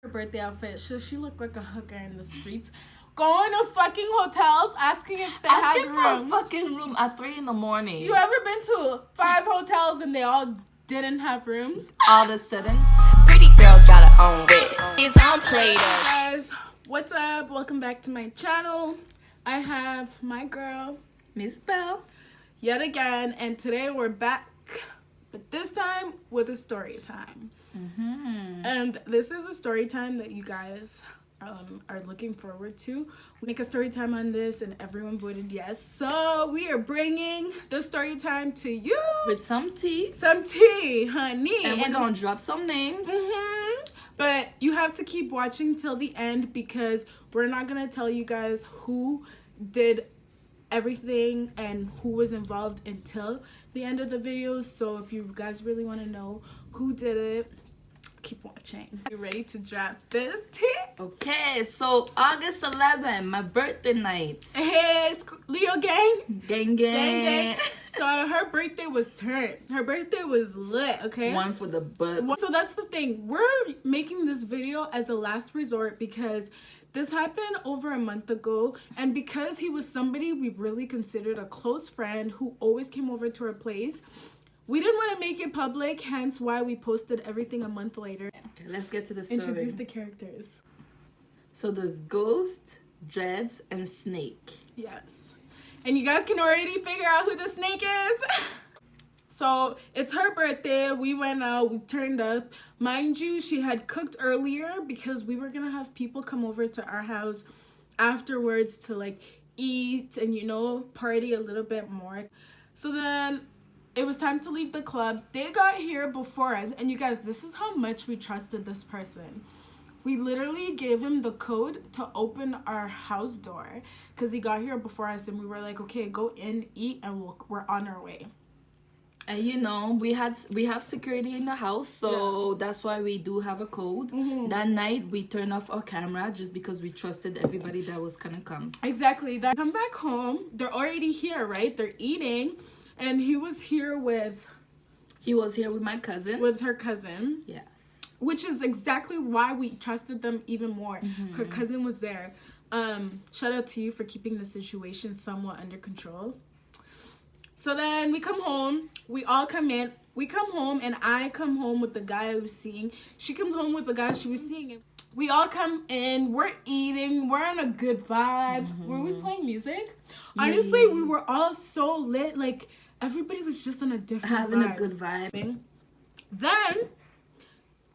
birthday outfit. She looked like a hooker in the streets. Going to fucking hotels, asking if they had rooms. Asking for a fucking room at 3 a.m. You ever been to 5 hotels and they all didn't have rooms? All of a sudden, pretty girl got her own wit. It's on Play-Doh. Hey guys, what's up? Welcome back to my channel. I have my girl, Miss Belle, yet again, and today we're back, but this time with a story time. And this is a story time that you guys are looking forward to. We make a story time on this and everyone voted yes, so we are bringing the story time to you with some tea. Some tea, honey. And we're gonna drop some names. But you have to keep watching till the end because we're not gonna tell you guys who did everything and who was involved until the end of the video. So if you guys really want to know who did it, keep watching. You ready to drop this tea? Okay, so August 11th, my birthday night. Hey, Leo gang. Gang, gang. So her birthday was turned. Her birthday was lit, okay? One for the butt. So that's the thing. We're making this video as a last resort because this happened over a month ago. And because he was somebody we really considered a close friend who always came over to our place, we didn't want to make it public, hence why we posted everything a month later. Okay, let's get to the story. Introduce the characters. So there's Ghost, Dreads, and Snake. Yes. And you guys can already figure out who the snake is. So it's her birthday. We went out, we turned up. Mind you, she had cooked earlier because we were going to have people come over to our house afterwards to like eat and, you know, party a little bit more. So then it was time to leave the club. They got here before us. And you guys, this is how much we trusted this person. We literally gave him the code to open our house door because he got here before us. And we were like, okay, go in, eat, and we're on our way. And you know, we have security in the house, so that's why we do have a code. That night we turned off our camera just because we trusted everybody that was gonna come. Exactly. Then come back home. They're already here, right? They're eating. And he was here with my cousin. With her cousin. Yes. Which is exactly why we trusted them even more. Her cousin was there. Shout out to you for keeping the situation somewhat under control. So then we come home. We all come in. We come home and I come home with the guy I was seeing. She comes home with the guy she was seeing. We all come in. We're eating. We're on a good vibe. Were we playing music? Yeah. Honestly, we were all so lit. Like, everybody was just on a different having vibe. A good vibe. Then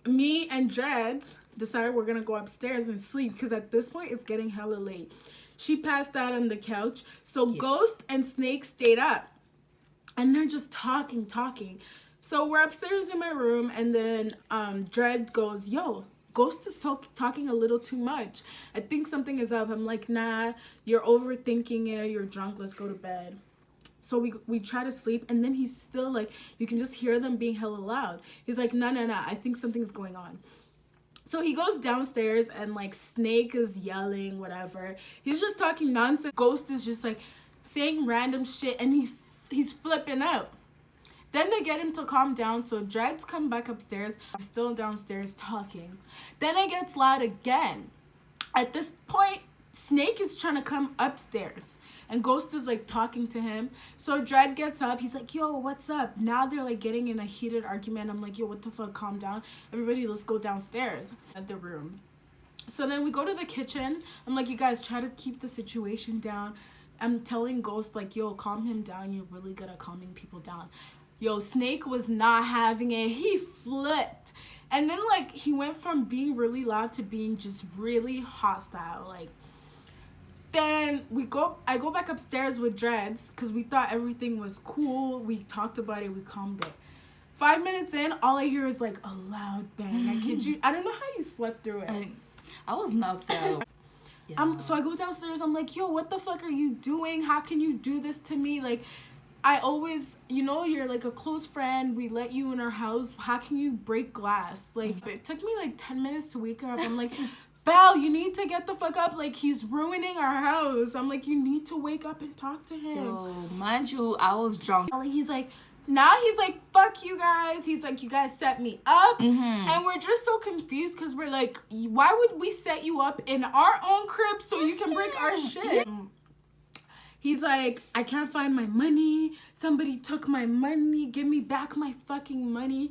me and Dreads decided we're gonna go upstairs and sleep because at this point it's getting hella late. She passed out on the couch. So Ghost and Snake stayed up. And they're just talking. So we're upstairs in my room and then Dread goes, yo, Ghost is talking a little too much. I think something is up. I'm like, nah, you're overthinking it. You're drunk. Let's go to bed. So we try to sleep and then he's still like, you can just hear them being hella loud. He's like, nah, I think something's going on. So he goes downstairs and like Snake is yelling, whatever. He's just talking nonsense. Ghost is just like saying random shit and he's flipping out. Then they get him to calm down. So Dreads come back upstairs. I'm still downstairs talking. Then it gets loud again. At this point, Snake is trying to come upstairs. And Ghost is like talking to him. So Dread gets up. He's like, yo, what's up? Now they're like getting in a heated argument. I'm like, yo, what the fuck? Calm down. Everybody, let's go downstairs at the room. So then we go to the kitchen. I'm like, you guys try to keep the situation down. I'm telling Ghost like, yo, calm him down. You're really good at calming people down. Yo, Snake was not having it. He flipped. And then like he went from being really loud to being just really hostile. Like, then I go back upstairs with Dreads because we thought everything was cool. We talked about it. We calmed it. 5 minutes in, all I hear is like a loud bang. I kid you. I don't know how you slept through it. I was knocked out. Yeah. So I go downstairs. I'm like, yo, what the fuck are you doing? How can you do this to me? Like, I always, you know, you're like a close friend. We let you in our house. How can you break glass? Like, it took me like 10 minutes to wake her up. I'm like, Belle, you need to get the fuck up. Like, he's ruining our house. I'm like, you need to wake up and talk to him. Yo, mind you, I was drunk. He's like, now he's like, fuck you guys. He's like, you guys set me up. Mm-hmm. And we're just so confused because we're like, why would we set you up in our own crib so you can break our shit? He's like, I can't find my money. Somebody took my money. Give me back my fucking money.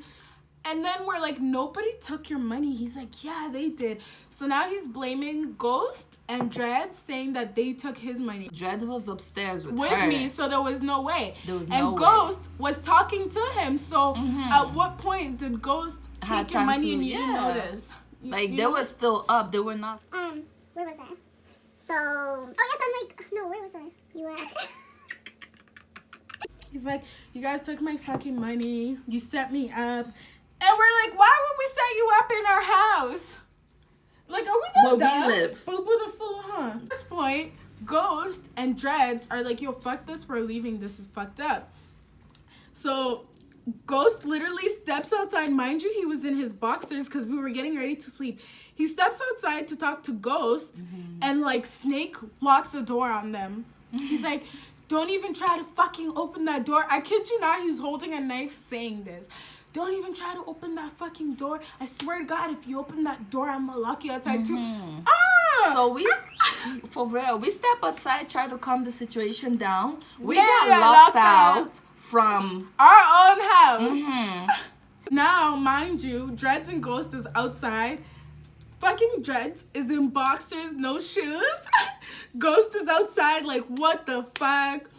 And then we're like, nobody took your money. He's like, yeah, they did. So now he's blaming Ghost and Dread, saying that they took his money. Dread was upstairs with With her. me, so there was no way. There was and no way. Ghost was talking to him. So at what point did Ghost Had take your time money to- and you didn't yeah. notice? Like, You they know? were still up. They were not. Where was I? So, oh yes, I'm like, no, where was I? You were. He's like, you guys took my fucking money. You set me up. And we're like, why would we set you up in our house? Like, are we that Where we dumb? live. Boo-boo the fool, huh? At this point, Ghost and Dreads are like, yo, fuck this, we're leaving. This is fucked up. So Ghost literally steps outside. Mind you, he was in his boxers because we were getting ready to sleep. He steps outside to talk to Ghost, and like Snake locks the door on them. He's like, don't even try to fucking open that door. I kid you not, he's holding a knife saying this. Don't even try to open that fucking door. I swear to God, if you open that door, I'm gonna lock you outside too. Ah! So we, for real, we step outside, try to calm the situation down. We Yeah, got yeah, locked locked out. out from. Our own house. Mhm. Now, mind you, Dreads and Ghost is outside. Fucking Dreads is in boxers, no shoes. Ghost is outside, like, what the fuck?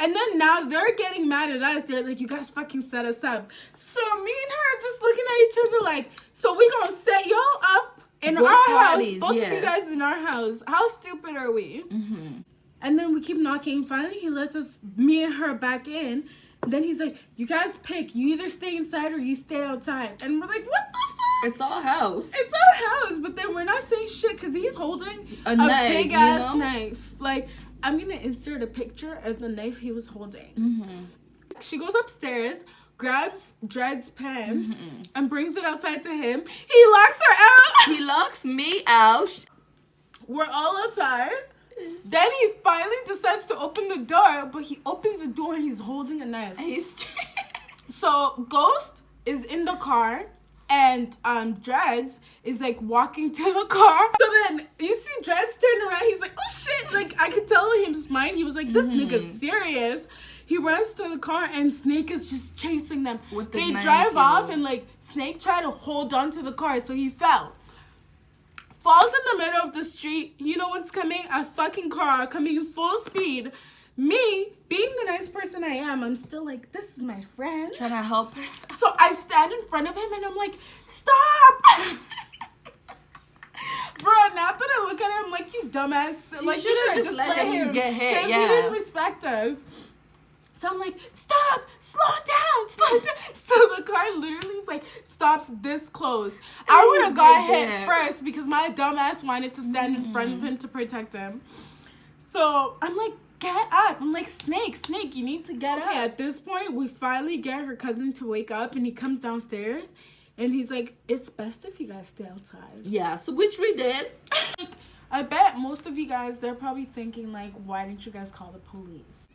And then now they're getting mad at us. They're like, you guys fucking set us up. So me and her just looking at each other like, so we gonna set y'all up in Both our parties, house. Both of you yes. guys in our house. How stupid are we? Mm-hmm. And then we keep knocking. Finally, he lets us, me and her, back in. Then he's like, you guys pick. You either stay inside or you stay outside. And we're like, what the fuck? It's our house. It's our house. But then we're not saying shit because he's holding A knife, big you ass know? knife. Like, I'm going to insert a picture of the knife he was holding. Mm-hmm. She goes upstairs, grabs Dread's pants, and brings it outside to him. He locks her out. He locks me out. We're all outside. Then he finally decides to open the door, but he opens the door and he's holding a knife. He's. So Ghost is in the car and Dreads is like walking to the car. So then you see Dreads turn around, he's like, oh shit, like I could tell in his mind, he was like, this nigga's serious. He runs to the car and Snake is just chasing them. With the they knife, drive off yo. and like Snake tried to hold on to the car, so he fell. Falls in the middle of the street. You know what's coming? A fucking car coming full speed. Me, being the nice person I am, I'm still like, this is my friend. Trying to help her. So I stand in front of him and I'm like, stop! Bro, now that I look at him, I'm like, you dumbass. Like, you should've should just just let let him him get hit, 'cause yeah. he didn't respect us. So I'm like, stop, slow down. So the car literally is like, stops this close. I would have got right hit there. first because my dumb ass wanted to stand in front of him to protect him. So I'm like, get up. I'm like, Snake, you need to get up. At this point, we finally get her cousin to wake up and he comes downstairs and he's like, it's best if you guys stay outside. Yeah, so which we did. I bet most of you guys, they're probably thinking like, why didn't you guys call the police?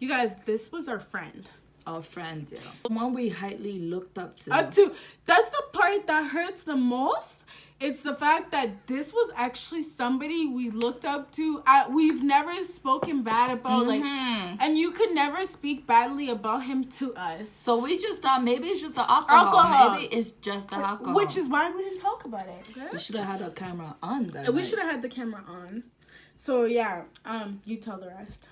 You guys, this was our friend. Our friends, yeah. One we highly looked up to. That's the part that hurts the most. It's the fact that this was actually somebody we looked up to. We've never spoken bad about, like, and you could never speak badly about him to us. So we just thought maybe it's just the alcohol. Maybe it's just the alcohol. Which is why we didn't talk about it. Okay? We should have had a camera on that We night. should have had the camera on. So yeah, you tell the rest.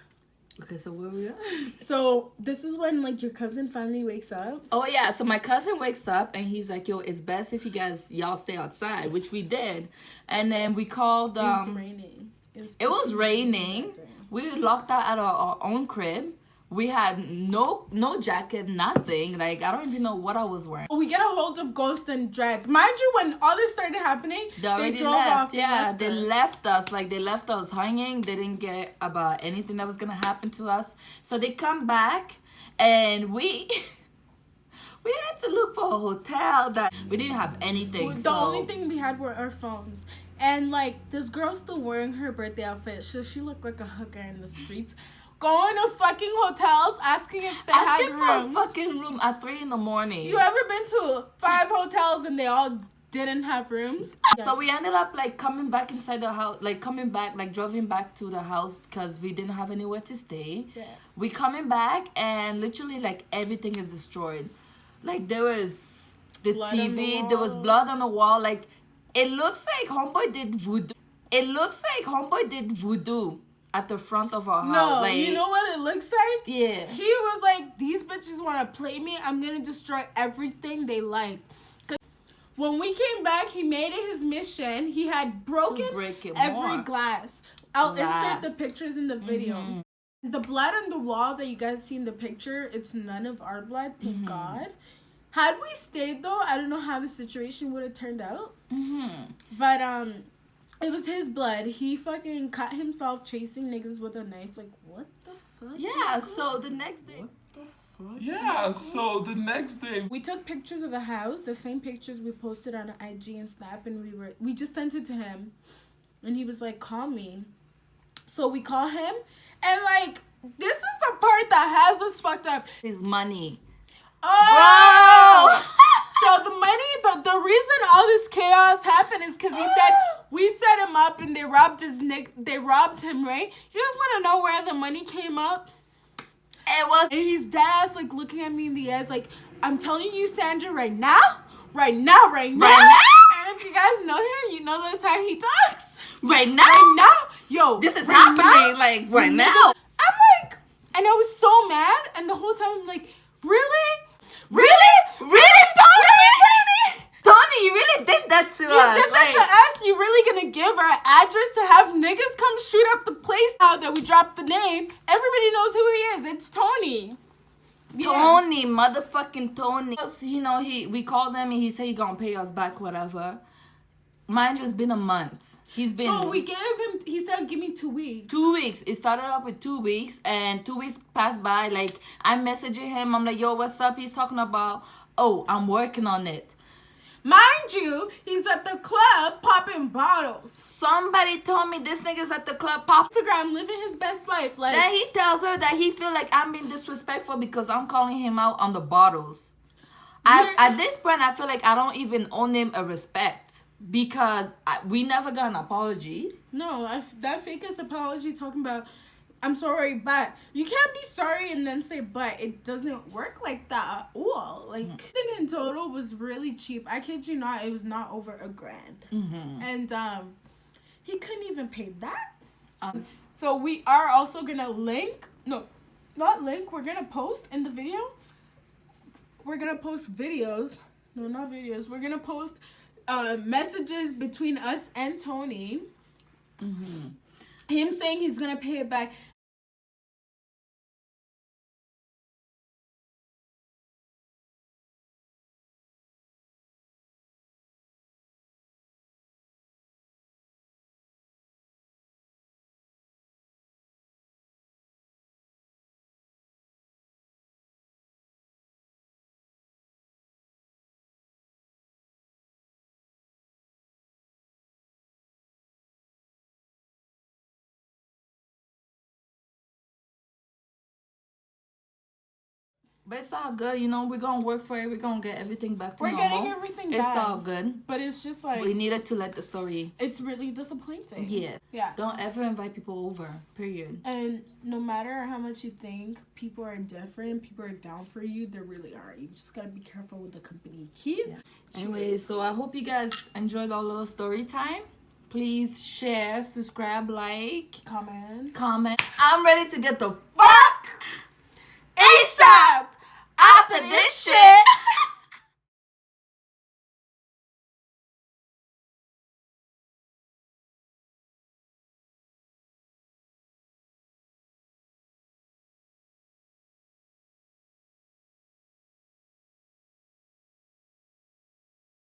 Okay, so where we at? So this is when like your cousin finally wakes up. Oh yeah, so my cousin wakes up and he's like, yo, it's best if y'all stay outside, which we did. And then we called It was raining. it was raining. We locked out at our own crib. We had no jacket, nothing. Like, I don't even know what I was wearing. We get a hold of Ghost and Dreads. Mind you, when all this started happening, They already drove left. off. Yeah, they us. left us. Like, they left us hanging. They didn't get about anything that was going to happen to us. So they come back, and we had to look for a hotel that we didn't have anything. The so. only thing we had were our phones. And, like, this girl's still wearing her birthday outfit. So she looked like a hooker in the streets. going to fucking hotels asking if they Asking had for a rooms. fucking room at 3 in the morning. You ever been to 5 hotels and they all didn't have rooms? So we ended up like coming back inside the house, like coming back, like driving back to the house because we didn't have anywhere to stay. Yeah. We coming back and literally like everything is destroyed. Like there was the Blood on the TV, there was walls. blood on the wall. Like it looks like homeboy did voodoo. It looks like homeboy did voodoo at the front of our house. No, Like, you know what it looks like? Yeah. He was like, these bitches want to play me. I'm going to destroy everything they like. 'Cause when we came back, he made it his mission. He had broken break it every more. glass. I'll insert the Glass. pictures in the video. The blood on the wall that you guys see in the picture, it's none of our blood, thank God. Had we stayed though, I don't know how the situation would have turned out. But it was his blood. He fucking cut himself chasing niggas with a knife. Like, what the fuck? Yeah, so the next day. Yeah, so the next day, We took pictures of the house, the same pictures we posted on IG and Snap, and we just sent it to him, and he was like, "Call me." So we call him, and like, this is the part that has us fucked up. His money. Oh! So the money, the reason all this chaos happened is because he said we set him up and they robbed him, right? You guys want to know where the money came up? It was. And he's dead ass like looking at me in the eyes like, I'm telling you, Sandra, right now. And if you guys know him, you know that's how he talks. Right now. Right now, yo, This is right happening, now, like, right niggas- now. I'm like, and I was so mad, and the whole time I'm like, really? Really, Tony? Tony, you really did that to You us. did that to us? You really gonna give our address to have niggas come shoot up the place now that we dropped the name? Everybody knows who he is. It's Tony. Yeah. Tony, motherfucking Tony. You know, we called him and he said he gonna pay us back, whatever. Mind you, it's been a month. He's been. So we gave him, he said, give me 2 weeks. 2 weeks. It started off with 2 weeks, and 2 weeks passed by. Like, I'm messaging him. I'm like, yo, what's up? He's talking about, oh, I'm working on it. Mind you, he's at the club popping bottles. Somebody told me this nigga's at the club pop. Instagram living his best life. Like, Then he tells her that he feel like I'm being disrespectful because I'm calling him out on the bottles. At this point, I feel like I don't even owe him a respect because we never got an apology. no, that fake ass apology talking about, I'm sorry, but you can't be sorry and then say but. It doesn't work like that at all. Like, the thing in total was really cheap. I kid you not, it was not over $1,000. And he couldn't even pay that. So we are also gonna we're gonna post in the video. We're gonna post videos. No, not videos. We're gonna post messages between us and Tony. Him saying he's gonna pay it back. But it's all good, you know. We're gonna work for it. We're gonna get everything back to normal. We're getting everything It's back. all good. But it's just like, We needed to let the story. it's really disappointing. Yeah. Yeah. Don't ever invite people over. Period. And no matter how much you think people are different, people are down for you, they really are. You just gotta be careful with the company you keep. Anyway, so I hope you guys enjoyed our little story time. Please share, subscribe, like, Comment. comment. I'm ready to get the fuck